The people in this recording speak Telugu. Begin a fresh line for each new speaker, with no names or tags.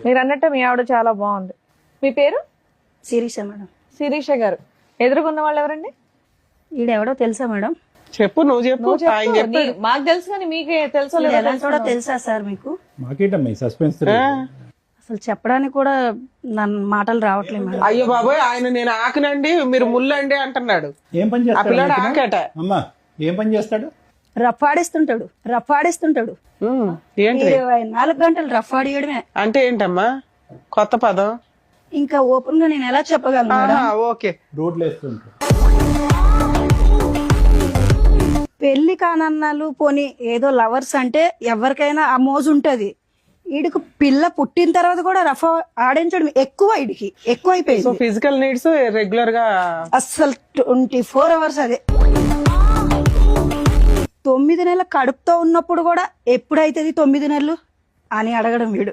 మీరు అన్నట్టు మీ ఆవిడ చాలా బాగుంది. మీ పేరు?
శిరీష మేడం.
శిరీష గారు. ఎదురుగున్న వాళ్ళు ఎవరండి?
ఈడెవడో తెలుసా మేడం?
చెప్పు, నువ్వు చెప్పు. ఆయన చెప్పు.
మాకు తెలుసు కానీ మీకే తెలుసో లేదో
ఎలా కూడా తెలుసా సార్ మీకు?
మాకేటమ్మా సస్పెన్స్?
అసలు చెప్పడానికి కూడా నన్ను మాటలు రావట్లేదు మేడం.
అయ్యో బాబోయ్, ఆయన నేను ఆకనండి మీరు ముల్లండి అంటున్నాడు.
ఏం పని
ఆ పిల్లాడు
చేస్తాడు
ఆకట.
అమ్మా? ఏం పని చేస్తాడు?
రఫాడిస్తుంటాడు.
ఏంటి
24 గంటలు రఫాడియడమే.
అంటే ఏంటమ్మా కొత్త పదం?
ఇంకా ఓపెన్ గా నేను ఎలా చెప్పగలను మేడం?
ఓకే.
రోడ్లు వేస్తుంటాడు.
పెళ్లి కానన్నాలు పోనీ ఏదో లవర్స్ అంటే ఎవరికైనా ఆ మోజు ఉంటది. వీడికి పిల్ల పుట్టిన తర్వాత కూడా రఫా ఆడించడం ఎక్కువ, వీడికి ఎక్కువ అయిపోయింది.
సో ఫిజికల్ నీడ్స్ రెగ్యులర్ గా
అస్సలు 24 అవర్స్ అదే. 9 నెలల కడుపుతో ఉన్నప్పుడు కూడా ఎప్పుడైతుంది 9 నెలలు అని అడగడం వీడు.